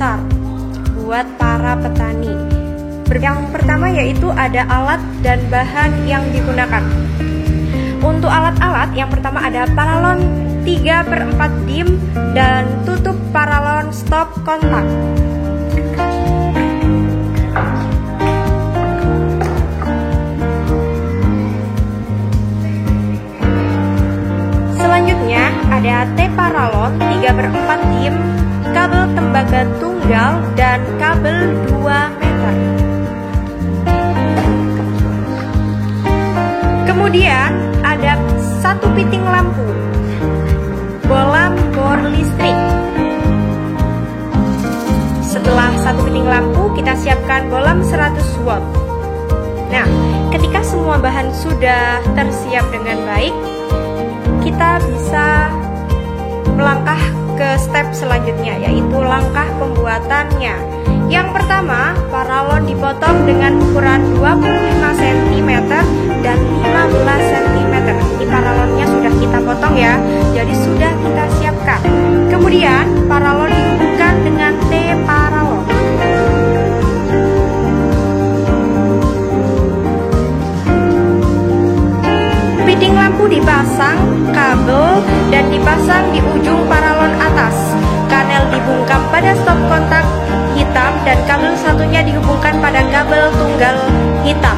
dasar buat para petani. Yang pertama yaitu ada alat dan bahan yang digunakan. Untuk alat-alat, yang pertama ada paralon 3/4 dim dan tutup paralon stop kontak. Selanjutnya ada T-paralon 3/4 dim, kabel tembaga tunggal dan kabel 2 meter. Kemudian ada satu piting lampu, bolam bor listrik. Setelah satu piting lampu, kita siapkan bolam 100 watt. Nah, ketika semua bahan sudah tersiap dengan baik, kita bisa melangkah ke step selanjutnya, yaitu langkah pembuatannya. Yang pertama, paralon dipotong dengan ukuran 25 cm dan 15 cm. Ini paralonnya sudah kita potong ya, jadi sudah kita siapkan. Kemudian paralon dihubungkan dengan T-paralon. Piting lampu dipasang kabel dan dipasang di ujung paralon atas. Kanel dibungkam pada stop kontak hitam dan kabel satunya dihubungkan pada kabel tunggal hitam.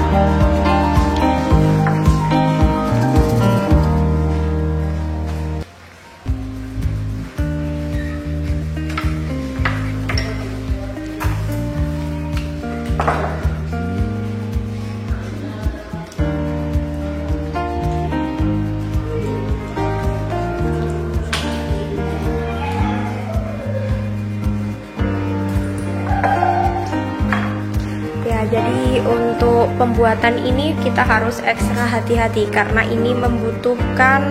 Jadi untuk pembuatan ini kita harus ekstra hati-hati karena ini membutuhkan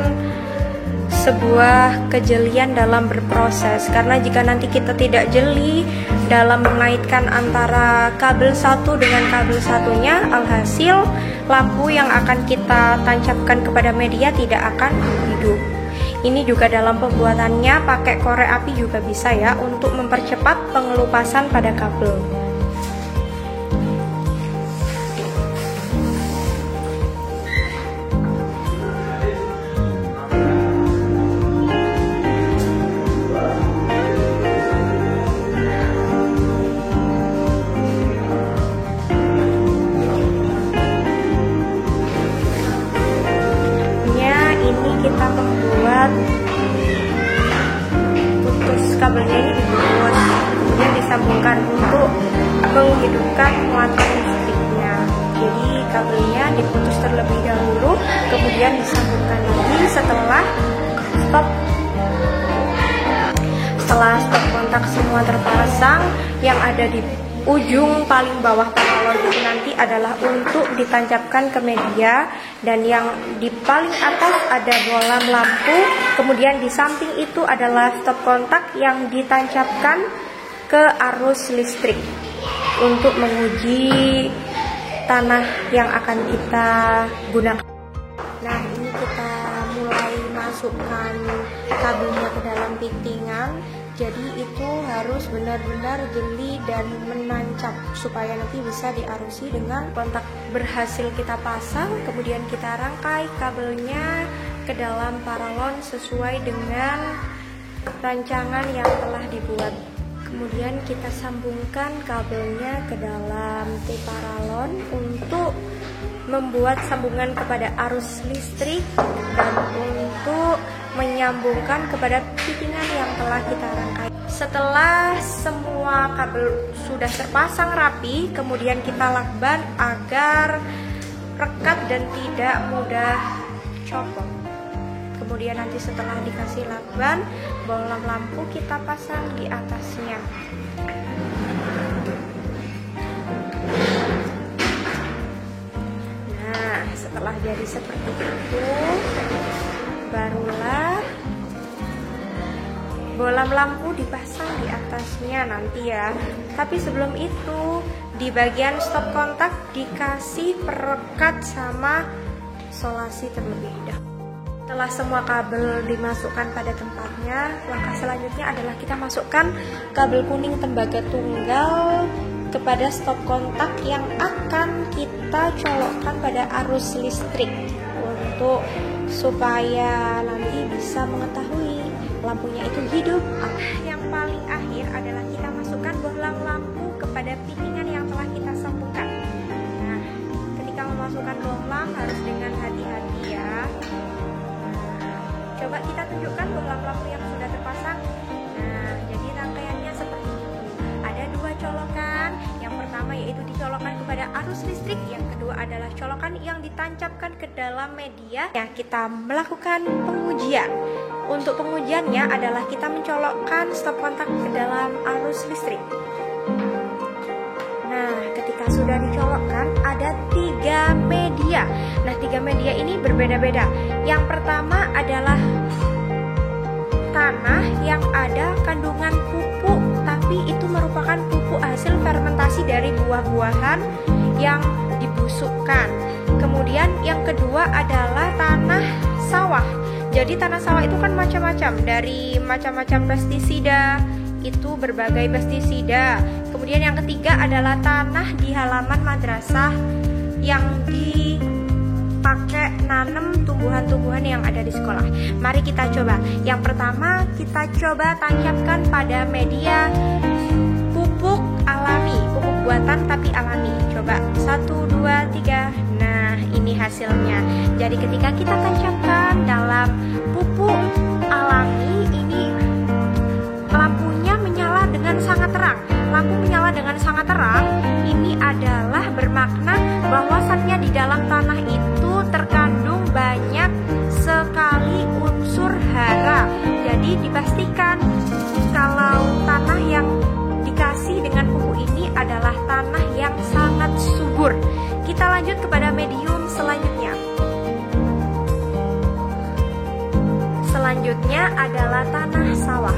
sebuah kejelian dalam berproses. Karena jika nanti kita tidak jeli dalam mengaitkan antara kabel satu dengan kabel satunya, alhasil lampu yang akan kita tancapkan kepada media tidak akan hidup. Ini juga dalam pembuatannya pakai korek api juga bisa ya, untuk mempercepat pengelupasan pada kabel. Kita membuat putus kabelnya ini diputus, kemudian disambungkan untuk menghidupkan muatan listriknya. Jadi kabelnya diputus terlebih dahulu, kemudian disambungkan lagi setelah stop kontak semua terpasang. Yang ada di ujung paling bawah paralon itu nanti adalah untuk ditancapkan ke media, dan yang di paling atas ada bolam lampu, kemudian di samping itu adalah stop kontak yang ditancapkan ke arus listrik untuk menguji tanah yang akan kita gunakan. Nah, ini kita mulai masukkan kabelnya ke dalam pitingan. Jadi itu harus benar-benar jeli dan menancap supaya nanti bisa diarusi dengan kontak. Berhasil kita pasang, kemudian kita rangkai kabelnya ke dalam paralon sesuai dengan rancangan yang telah dibuat. Kemudian kita sambungkan kabelnya ke dalam T-paralon untuk membuat sambungan kepada arus listrik dan untuk menyambungkan kepada pitingan yang telah kita rangkai. Setelah semua kabel sudah terpasang rapi, kemudian kita lakban agar rekat dan tidak mudah copot. Kemudian nanti setelah dikasih lakban, bolam lampu kita pasang di atasnya. Nah, setelah jadi seperti itu, barulah bolam lampu dipasang di atasnya nanti ya. Tapi sebelum itu, di bagian stop kontak dikasih perekat sama solasi terlebih dahulu. Setelah semua kabel dimasukkan pada tempatnya, langkah selanjutnya adalah kita masukkan kabel kuning tembaga tunggal kepada stop kontak yang akan kita colokkan pada arus listrik untuk supaya nanti bisa mengetahui lampunya itu hidup. Yang paling akhir adalah kita masukkan bohlam lampu kepada pitingan yang telah kita sambungkan. Nah, ketika memasukkan bohlam harus dengan hati-hati ya. Coba kita tunjukkan bohlam lampu yang sudah terpasang. Nah, jadi rangkaiannya seperti itu. Ada 2 colokan. Yang pertama yaitu dicolokkan kepada arus listrik. Yang kedua adalah colokan yang ditancapkan ke dalam media. Ya, kita melakukan pengujian. Untuk pengujiannya adalah kita mencolokkan stop kontak ke dalam arus listrik. Nah, ketika sudah dicolokkan ada 3 media. Nah, 3 media ini berbeda-beda. Yang pertama adalah tanah yang ada kandungan pupuk, tapi itu merupakan pupuk hasil fermentasi dari buah-buahan yang dibusukkan. Kemudian yang kedua adalah tanah sawah. Jadi tanah sawah itu kan macam-macam, dari macam-macam pestisida, itu berbagai pestisida. Kemudian yang ketiga adalah tanah di halaman madrasah yang dipakai nanam tumbuhan-tumbuhan yang ada di sekolah. Mari kita coba. Yang pertama kita coba tancapkan pada media pupuk alami, pupuk buatan tapi alami. Coba 1, 2, 3. Nah, ini hasilnya. Jadi ketika kita tancapkan dalam pupuk alami ini, lampunya menyala dengan sangat terang. Lampu menyala dengan sangat terang ini adalah bermakna bahwasannya di dalam tanah itu terkandung banyak sekali unsur hara. Jadi dipastikan kalau tanah yang dikasih dengan pupuk ini adalah tanah yang sangat subur. Kita lanjut kepada medium selanjutnya. Selanjutnya adalah tanah sawah.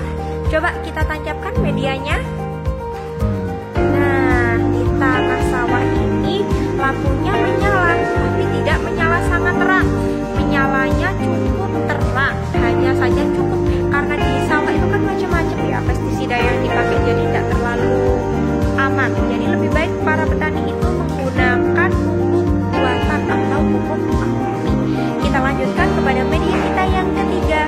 Coba kita tancapkan medianya. Nah, di tanah sawah ini lampunya menyala, tapi tidak menyala sangat terang. Menyalanya cukup terang, hanya saja cukup, karena di sawah itu kan macam-macam ya pestisida yang dipakai, jadi tidak terlalu aman. Jadi lebih baik para petani itu menggunakan pupuk buatan atau pupuk alami. Kita lanjutkan kepada media kita yang ketiga.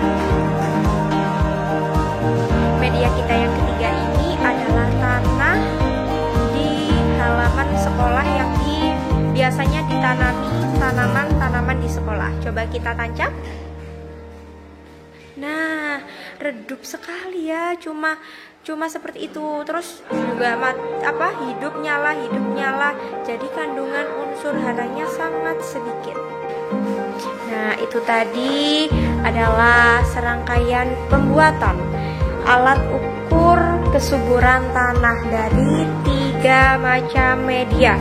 Media kita yang ketiga ini adalah tanah di halaman sekolah yang biasanya ditanami tanaman-tanaman di sekolah. Coba kita tancap. Nah, redup sekali ya, cuma seperti itu. Terus juga hidup nyala. Jadi kandungan unsur haranya sangat sedikit. Nah, itu tadi adalah serangkaian pembuatan alat ukur kesuburan tanah dari 3 macam media.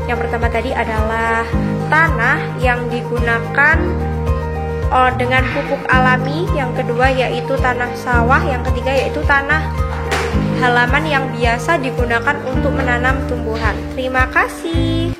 Yang pertama tadi adalah tanah yang digunakan dengan pupuk alami, yang kedua yaitu tanah sawah, yang ketiga yaitu tanah halaman yang biasa digunakan untuk menanam tumbuhan. Terima kasih.